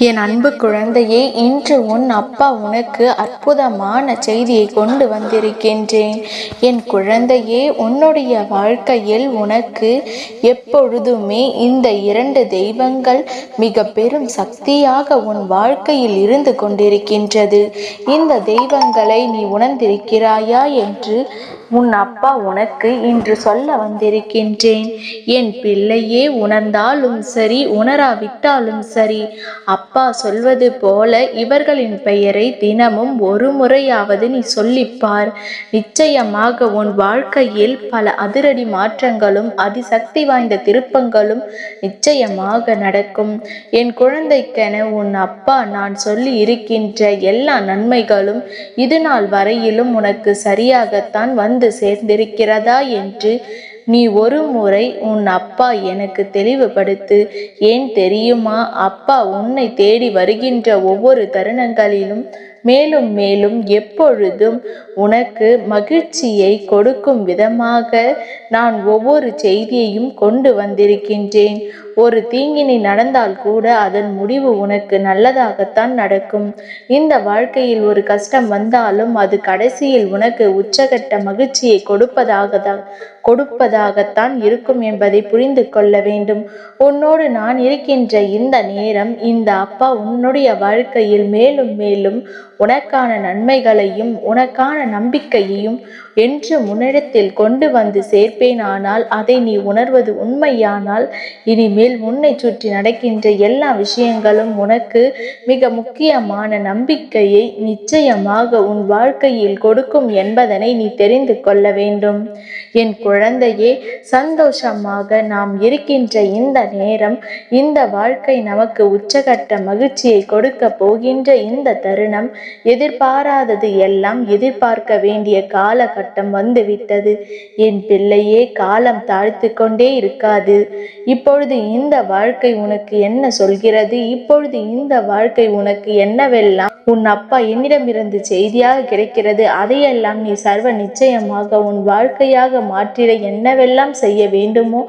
என் அன்பு குழந்தையே, இன்று உன் அப்பா உனக்கு அற்புதமான செய்தியை கொண்டு வந்திருக்கின்றேன். என் குழந்தையே, உன்னுடைய வாழ்க்கையில் உனக்கு எப்பொழுதுமே இந்த 2 தெய்வங்கள் மிக பெரும் சக்தியாக உன் வாழ்க்கையில் இருந்து கொண்டிருக்கின்றது. இந்த தெய்வங்களை நீ உணர்ந்திருக்கிறாயா என்று உன் அப்பா உனக்கு இன்று சொல்ல வந்திருக்கின்றேன். என் பிள்ளையே, உணர்ந்தாலும் சரி உணராவிட்டாலும் சரி, அப்பா சொல்வது போல இவர்களின் பெயரை தினமும் ஒரு முறையாவது நீ சொல்லிப்பார். நிச்சயமாக உன் வாழ்க்கையில் பல அதிரடி மாற்றங்களும் அதிசக்தி வாய்ந்த திருப்பங்களும் நிச்சயமாக நடக்கும். என் குழந்தைக்கென உன் அப்பா நான் சொல்லி இருக்கின்ற எல்லா நன்மைகளும் இது நாள் வரையிலும் உனக்கு சரியாகத்தான் வந்து சேர்ந்திருக்கிறதா என்று நீ ஒரு முறை உன் அப்பா எனக்கு தெளிவுபடுத்து. ஏன் தெரியுமா? அப்பா உன்னை தேடி வருகின்ற ஒவ்வொரு தருணங்களிலும் மேலும் மேலும் எப்பொழுதும் உனக்கு மகிழ்ச்சியை கொடுக்கும் விதமாக நான் ஒவ்வொரு செய்தியையும் கொண்டு வந்திருக்கின்றேன். ஒரு தீங்கினை நடந்தால் கூட அதன் முடிவு உனக்கு நல்லதாகத்தான் நடக்கும். இந்த வாழ்க்கையில் ஒரு கஷ்டம் வந்தாலும் அது கடைசியில் உனக்கு உச்சகட்ட மகிழ்ச்சியை கொடுப்பதாகத்தான் இருக்கும் என்பதை புரிந்து கொள்ள வேண்டும். உன்னோடு நான் இருக்கின்ற இந்த நேரம் இந்த அப்பா உன்னுடைய வாழ்க்கையில் மேலும் மேலும் உனக்கான நன்மைகளையும் உனக்கான நம்பிக்கையையும் என்று முன்னிடத்தில் கொண்டு வந்து சேர்ப்பேன். ஆனால் அதை நீ உணர்வது உண்மையானால் இனிமேல் உன்னை சுற்றி நடக்கின்ற எல்லா விஷயங்களும் உனக்கு மிக முக்கியமான நம்பிக்கையை நிச்சயமாக உன் வாழ்க்கையில் கொடுக்கும் என்பதனை நீ தெரிந்து கொள்ள வேண்டும். என் குழந்தையே, சந்தோஷமாக நாம் இருக்கின்ற இந்த நேரம், இந்த வாழ்க்கை நமக்கு உச்சகட்ட மகிழ்ச்சியை கொடுக்க போகின்ற இந்த தருணம், எதிர்பாராதது எல்லாம் எதிர்பார்க்க வேண்டிய காலகட்டம் வந்துவிட்டது. என் பிள்ளையே, காலம் தாழ்த்து கொண்டே இருக்காது. இப்பொழுது இந்த வாழ்க்கை உனக்கு என்ன சொல்கிறது? இப்பொழுது இந்த வாழ்க்கை உனக்கு என்னவெல்லாம் உன் அப்பா என்னிடமிருந்து செய்தியாக கிடைக்கிறது, அதையெல்லாம் நீ சர்வ நிச்சயமாக உன் வாழ்க்கையாக மாற்றிட என்னவெல்லாம் செய்ய வேண்டுமோ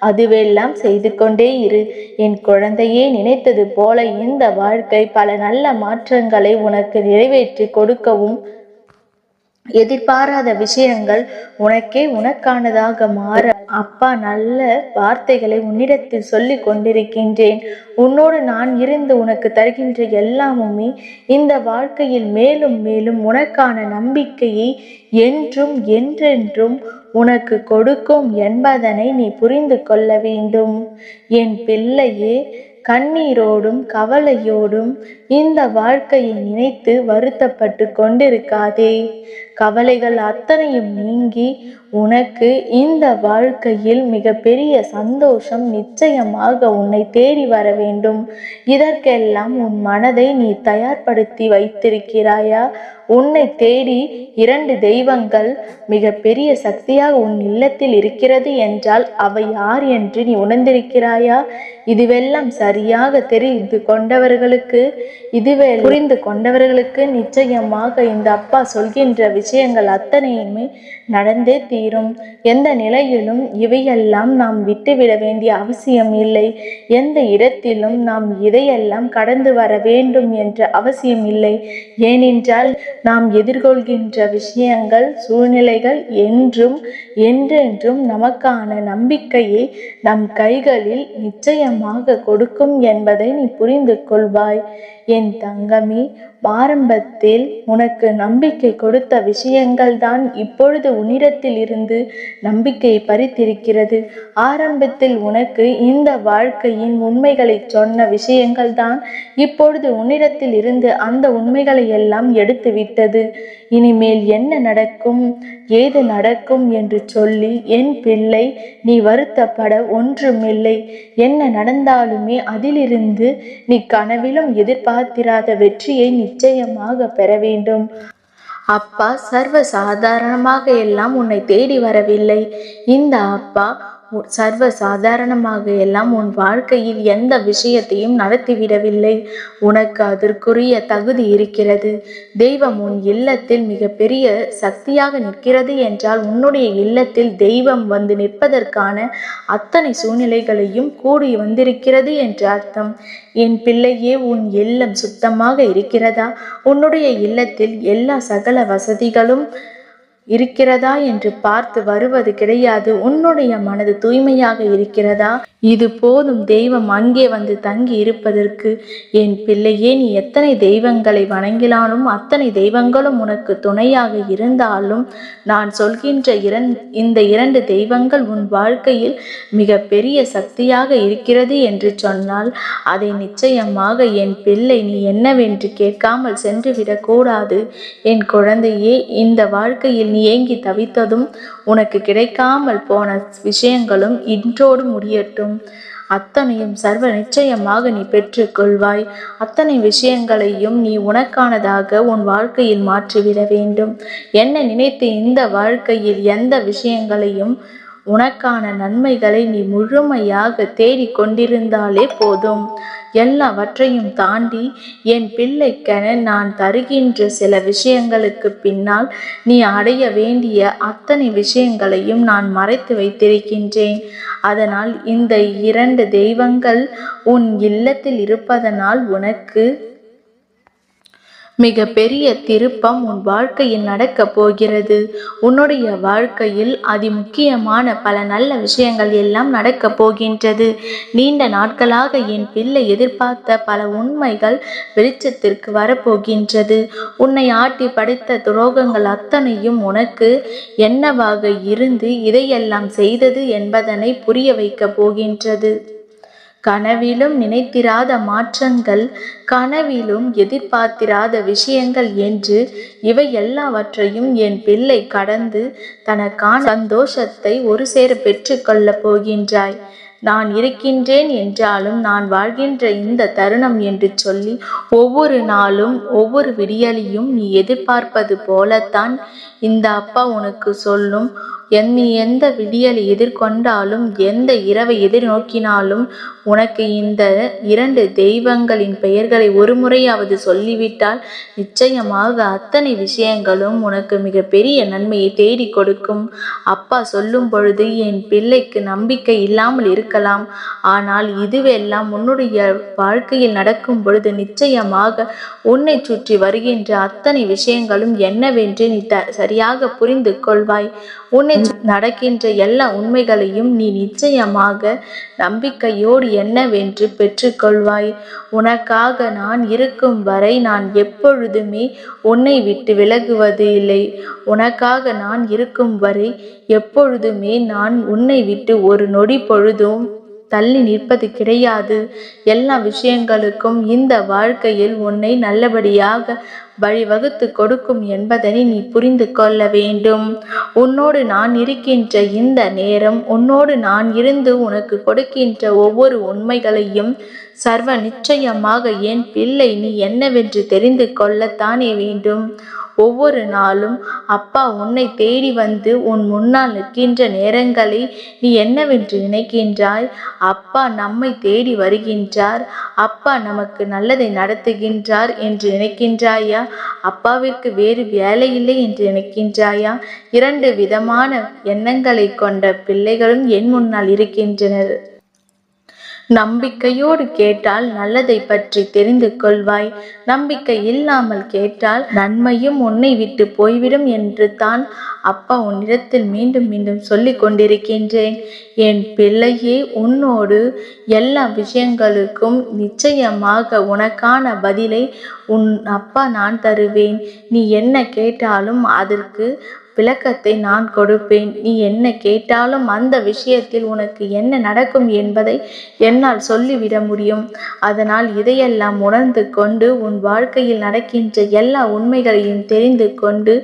அதுவெல்லாம் செய்து கொண்டே இரு. என் குழந்தையே, நினைத்தது போல இந்த வாழ்க்கை பல நல்ல மாற்றங்களை உனக்கு நிறைவேற்றி கொடுக்கவும், எதிர்பாராத விஷயங்கள் உனக்கானதாக மாற அப்பா நல்ல வார்த்தைகளை உன்னிடத்தில் சொல்லி கொண்டிருக்கின்றேன். உன்னோடு நான் இருந்து உனக்கு தருகின்ற எல்லாமுமே இந்த வாழ்க்கையில் மேலும் மேலும் உனக்கான நம்பிக்கையை என்றும் என்றென்றும் உனக்கு கொடுக்கும் என்பதனை நீ புரிந்து கொள்ள வேண்டும். என் பிள்ளையே, கண்ணீரோடும் கவலையோடும் இந்த வாழ்க்கையை நினைத்து வருத்தப்பட்டு கொண்டிருக்காதே. கவலைகள் அத்தனையும் நீங்கி உனக்கு இந்த வாழ்க்கையில் மிக பெரிய சந்தோஷம் நிச்சயமாக உன்னை தேடி வர வேண்டும். இதற்கெல்லாம் உன் மனதை நீ தயார்படுத்தி வைத்திருக்கிறாயா? உன்னை தேடி 2 தெய்வங்கள் மிக பெரிய சக்தியாக உன் இல்லத்தில் இருக்கிறது என்றால் அவை யார் என்று நீ உணர்ந்திருக்கிறாயா? இதுவெல்லாம் சரியாக தெரிந்து கொண்டவர்களுக்கு, இதுவே புரிந்து கொண்டவர்களுக்கு நிச்சயமாக இந்த அப்பா சொல்கின்ற விஷயங்கள் அத்தனையுமே நடந்தே தீரும். எந்த நிலையிலும் இவையெல்லாம் நாம் விட்டுவிட வேண்டிய அவசியம் இல்லை. எந்த இடத்திலும் நாம் இதையெல்லாம் கடந்து வர வேண்டும் என்ற அவசியம் இல்லை. ஏனென்றால் நாம் எதிர்கொள்கின்ற விஷயங்கள், சூழ்நிலைகள் என்றென்றும் நமக்கான நம்பிக்கையை நம் கைகளில் நிச்சயமாக கொடுக்கும் என்பதை நீ புரிந்து கொள்வாய். என் தங்கமே, ஆரம்பத்தில் உனக்கு நம்பிக்கை கொடுத்த விஷயங்கள் தான் இப்பொழுது உன்னிடத்தில் இருந்து நம்பிக்கையை பறித்திருக்கிறது. ஆரம்பத்தில் உனக்கு இந்த வாழ்க்கையின் உண்மைகளை சொன்ன விஷயங்கள் தான் இப்பொழுது உன்னிடத்தில் இருந்து அந்த உண்மைகளை எல்லாம் எடுத்து விட்டது. இனிமேல் என்ன நடக்கும், ஏது நடக்கும் என்று சொல்லி என் பிள்ளை நீ வருத்தப்பட ஒன்றுமில்லை. என்ன நடந்தாலுமே அதிலிருந்து நீ கனவிலும் எதிர்பார்த்திராத வெற்றியை நிச்சயமாக பெற வேண்டும். அப்பா சர்வ சாதாரணமாக எல்லாம் உன்னை தேடி வரவில்லை. இந்த அப்பா சர்வ சாதாரணமாக எல்லாம் உன் வாழ்க்கையில் எந்த விஷயத்தையும் நடத்திவிடவில்லை. உனக்கு அதற்குரிய தகுதி இருக்கிறது. தெய்வம் உன் இல்லத்தில் மிக பெரிய சக்தியாக நிற்கிறது என்றால் உன்னுடைய இல்லத்தில் தெய்வம் வந்து நிற்பதற்கான அத்தனை சூழ்நிலைகளையும் கூடி வந்திருக்கிறது என்று அர்த்தம். என் பிள்ளையே, உன் இல்லம் சுத்தமாக இருக்கிறதா? உன்னுடைய இல்லத்தில் எல்லா சகல வசதிகளும் இருக்கிறதா என்று பார்த்து வருவது கிடையாது. உன்னுடைய மனது தூய்மையாக இருக்கிறதா? இது போதும் தெய்வம் அங்கே வந்து தங்கி இருப்பதற்கு. என் பிள்ளையே, நீ எத்தனை தெய்வங்களை வணங்கினாலும் அத்தனை தெய்வங்களும் உனக்கு துணையாக இருந்தாலும் நான் சொல்கின்ற இந்த 2 தெய்வங்கள் உன் வாழ்க்கையில் மிக பெரிய சக்தியாக இருக்கிறது என்று சொன்னால் அதை நிச்சயமாக என் பிள்ளை நீ என்னவென்று கேட்காமல் சென்றுவிடக்கூடாது. என் குழந்தையே, இந்த வாழ்க்கையில் நீ ஏங்கி தவித்ததும் உனக்கு கிடைக்காமல் போன விஷயங்களும் இன்றோடு முடியட்டும். அத்தனையும் சர்வ நிச்சயமாக நீ பெற்றுக்கொள்வாய். அத்தனை விஷயங்களையும் நீ உனக்கானதாக உன் வாழ்க்கையில் மாற்றிவிட வேண்டும். என்ன நினைத்து இந்த வாழ்க்கையில் எந்த விஷயங்களையும் உனக்கான நன்மைகளை நீ முழுமையாக தேடிக்கொண்டிருந்தாலே போதும். எல்லாவற்றையும் தாண்டி என் பிள்ளைக்கென நான் தருகின்ற சில விஷயங்களுக்கு பின்னால் நீ அடைய வேண்டிய அத்தனை விஷயங்களையும் நான் மறைத்து வைத்திருக்கின்றேன். அதனால் இந்த 2 தெய்வங்கள் உன் இல்லத்தில் இருப்பதனால் உனக்கு மிக பெரிய திருப்பம் உன் வாழ்க்கையில் நடக்கப் போகிறது. உன்னுடைய வாழ்க்கையில் முக்கியமான பல நல்ல விஷயங்கள் எல்லாம் நடக்கப் போகின்றது. நீண்ட நாட்களாக என் பிள்ளை எதிர்பார்த்த பல உண்மைகள் வெளிச்சத்திற்கு வரப்போகின்றது. உன்னை ஆட்டி படைத்த துரோகங்கள் அத்தனையும் உனக்கு என்னவாக இருந்து இதையெல்லாம் செய்தது என்பதனை புரிய வைக்கப் போகின்றது. கனவிலும் நினைத்திராத மாற்றங்கள், கனவிலும் எதிர்பார்த்திராத விஷயங்கள் என்று இவை எல்லாவற்றையும் என் பிள்ளை கடந்து தனக்கான சந்தோஷத்தை ஒரு சேர பெற்று கொள்ளப் போகின்றாய். நான் இருக்கின்றேன் என்றாலும் நான் வாழ்கின்ற இந்த தருணம் என்று சொல்லி ஒவ்வொரு நாளும் ஒவ்வொரு விடியலையும் நீ எதிர்பார்ப்பது போலத்தான் இந்த அப்பா உனக்கு சொல்லும். நீ எந்த விடியலை எதிர்கொண்டாலும் எந்த இரவை எதிர்நோக்கினாலும் உனக்கு இந்த 2 தெய்வங்களின் பெயர்களை ஒரு முறையாவது சொல்லிவிட்டால் நிச்சயமாக அத்தனை விஷயங்களும் உனக்கு மிக பெரிய நன்மையை தேடி கொடுக்கும். அப்பா சொல்லும் பொழுது என் பிள்ளைக்கு நம்பிக்கை இல்லாமல் இருக்கலாம். ஆனால் இதுவெல்லாம் உன்னுடைய வாழ்க்கையில் நடக்கும் பொழுது நிச்சயமாக உன்னை சுற்றி வருகின்ற அத்தனை விஷயங்களும் என்னவென்று நீ சரியாக புரிந்து கொள்வாய். உன்னை நடக்கின்ற எல்லா உண்மைகளையும் நீ நிச்சயமாக நம்பிக்கையோடு என்னவென்று பெற்றுக்கொள்வாய். உனக்காக நான் இருக்கும் வரை நான் எப்பொழுதுமே உன்னை விட்டு விலகுவது இல்லை. உனக்காக நான் இருக்கும் வரை எப்பொழுதுமே நான் உன்னை விட்டு ஒரு நொடி பொழுதும் தள்ளி நிற்பது கிடையாது. எல்லா விஷயங்களுக்கும் இந்த வாழ்க்கையில் உன்னை நல்லபடியாக வழிவகுத்து கொடுக்கும் என்பதனை நீ புரிந்து கொள்ள வேண்டும். உன்னோடு நான் இருக்கின்ற இந்த நேரம், உன்னோடு நான் இருந்து உனக்கு கொடுக்கின்ற ஒவ்வொரு உண்மைகளையும் சர்வ நிச்சயமாக என் பிள்ளை நீ என்னவென்று தெரிந்து கொள்ளத்தானே வேண்டும். ஒவ்வொரு நாளும் அப்பா உன்னை தேடி வந்து உன் முன்னால் நிற்கின்ற நேரங்களை நீ என்னவென்று நினைக்கின்றாய்? அப்பா நம்மை தேடி வருகின்றார், அப்பா நமக்கு நல்லதை நடத்துகின்றார் என்று நினைக்கின்றாயா? அப்பாவிற்கு வேறு வேலை இல்லை என்று நினைக்கின்றாயா? 2 விதமான எண்ணங்களை கொண்ட பிள்ளைகளும் என் முன்னால் இருக்கின்றனர். நம்பிக்கையோடு கேட்டால் நல்லதை பற்றி தெரிந்து கொள்வாய். நம்பிக்கை இல்லாமல் கேட்டால் நன்மையும் உன்னை விட்டு போய்விடும் என்று தான் அப்பா உன்னிடத்தில் மீண்டும் மீண்டும் சொல்லி கொண்டிருக்கின்றேன். என் பிள்ளையே, உன்னோடு எல்லா விஷயங்களுக்கும் நிச்சயமாக உனக்கான பதிலை உன் அப்பா நான் தருவேன். நீ என்ன கேட்டாலும் அதற்கு விளக்கத்தை நான் கொடுப்பேன். நீ என்ன கேட்டாலும் அந்த விஷயத்தில் உனக்கு என்ன நடக்கும் என்பதை என்னால் சொல்லிவிட முடியும். அதனால் இதையெல்லாம் உணர்ந்து கொண்டு உன் வாழ்க்கையில் நடக்கின்ற எல்லா உண்மைகளையும் தெரிந்து கொண்டு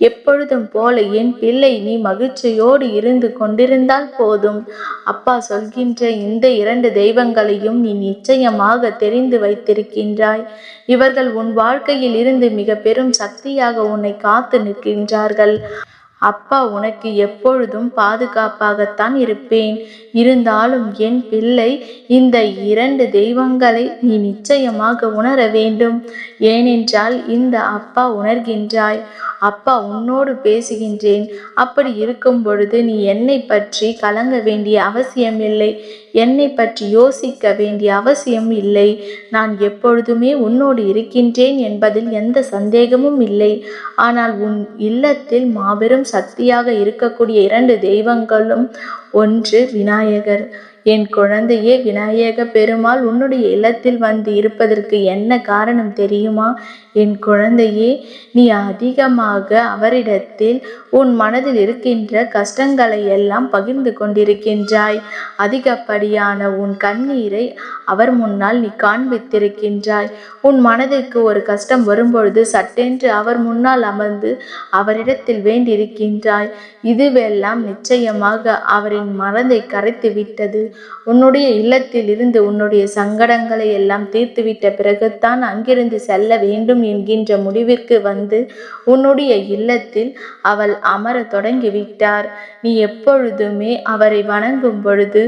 எப்பொழுதும் போல என் பிள்ளை நீ மகிழ்ச்சியோடு இருந்து கொண்டிருந்தால் போதும். அப்பா சொல்கின்ற இந்த 2 தெய்வங்களையும் நீ நிச்சயமாக தெரிந்து வைத்திருக்கின்றாய். இவர்கள் உன் வாழ்க்கையில் இருந்து மிக பெரும் சக்தியாக உன்னை காத்து நிற்கின்றார்கள். அப்பா உனக்கு எப்பொழுதும் பாதுகாப்பாகத்தான் இருப்பேன். இருந்தாலும் என் பிள்ளை, இந்த 2 தெய்வங்களை நீ நிச்சயமாக உணர வேண்டும். ஏனென்றால் இந்த அப்பா உணர்கின்றாய். அப்பா உன்னோடு பேசுகின்றேன். அப்படி இருக்கும் பொழுது நீ என்னை பற்றி கலங்க வேண்டிய அவசியமில்லை. என்னை பற்றி யோசிக்க வேண்டிய அவசியம் இல்லை. நான் எப்பொழுதுமே உன்னோடு இருக்கின்றேன் என்பதில் எந்த சந்தேகமும் இல்லை. ஆனால் உன் இல்லத்தில் மாபெரும் சக்தியாக இருக்கக்கூடிய 2 தெய்வங்களும், ஒன்று விநாயகர். என் குழந்தையே, விநாயக பெருமாள் உன்னுடைய இல்லத்தில் வந்து இருப்பதற்கு என்ன காரணம் தெரியுமா? என் குழந்தையே, நீ அதிகமாக அவரிடத்தில் உன் மனதில் இருக்கின்ற கஷ்டங்களை எல்லாம் பகிர்ந்து கொண்டிருக்கின்றாய். அதிகப்படியான உன் கண்ணீரை அவர் முன்னால் நீ காண்பித்திருக்கின்றாய். உன் மனதிற்கு ஒரு கஷ்டம் வரும்பொழுது சட்டென்று அவர் முன்னால் அமர்ந்து அவரிடத்தில் வேண்டியிருக்கின்றாய். இதுவெல்லாம் நிச்சயமாக அவரின் மனதை கரைத்து விட்டது. உன்னுடைய இல்லத்தில் இருந்து உன்னுடைய சங்கடங்களை எல்லாம் தீர்த்துவிட்ட பிறகுதான் அங்கிருந்து செல்ல வேண்டும் என்கின்ற முடிவிற்கு வந்து உன்னுடைய இல்லத்தில் அவள் அமர தொடங்கிவிட்டார். நீ எப்பொழுதுமே அவரை வணங்கும் பொழுது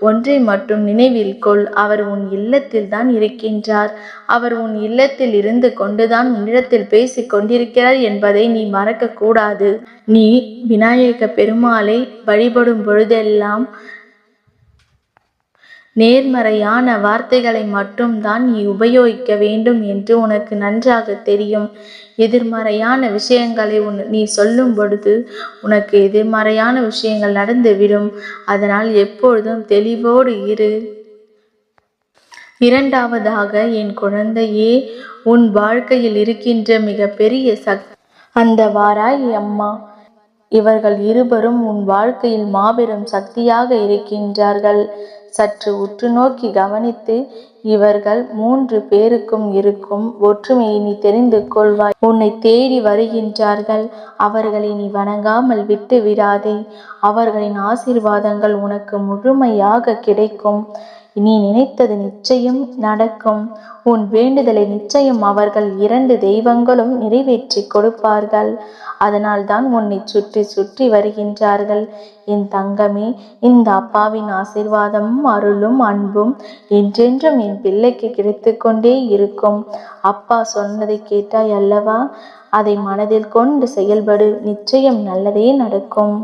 ஒன்றை மட்டும் நினைவில் கொள். அவர் உன் இல்லத்தில் தான் இருக்கின்றார். அவர் உன் இல்லத்தில் இருந்து கொண்டுதான் உன்னிடத்தில் பேசிக் கொண்டிருக்கிறார் என்பதை நீ மறக்க கூடாது. நீ விநாயக பெருமாளை வழிபடும் பொழுதெல்லாம் நேர்மறையான வார்த்தைகளை மட்டும்தான் நீ உபயோகிக்க வேண்டும் என்று உனக்கு நன்றாக தெரியும். எதிர்மறையான விஷயங்களை நீ சொல்லும் பொழுது உனக்கு எதிர்மறையான விஷயங்கள் நடந்துவிடும். அதனால் எப்பொழுதும் தெளிவோடு இரு. இரண்டாவதாக, என் குழந்தையே, உன் வாழ்க்கையில் இருக்கின்ற மிக பெரிய அந்த வாராகி அம்மா, இவர்கள் இருவரும் உன் வாழ்க்கையில் மாபெரும் சக்தியாக இருக்கின்றார்கள். சற்று உற்று நோக்கி கவனித்து இவர்கள் 3 பேருக்கும் இருக்கும் ஒற்றுமையை நீ தெரிந்து கொள்வாய். உன்னை தேடி வருகின்றார்கள். அவர்களை நீ வணங்காமல் விட்டு விடாதே. அவர்களின் ஆசீர்வாதங்கள் உனக்கு முழுமையாக கிடைக்கும். நீ நினைத்தது நிச்சயம் நடக்கும். உன் வேண்டுதலை நிச்சயம் அவர்கள் 2 தெய்வங்களும் நிறைவேற்றி கொடுப்பார்கள். அதனால் தான் உன்னை சுற்றி சுற்றி வருகின்றார்கள். என் தங்கமே, இந்த அப்பாவின் ஆசீர்வாதமும் அருளும் அன்பும் என்றென்றும் என் பிள்ளைக்கு கிடைத்து கொண்டே இருக்கும். அப்பா சொன்னதை கேட்டாய் அல்லவா? அதை மனதில் கொண்டு செயல்படு. நிச்சயம் நல்லதே நடக்கும்.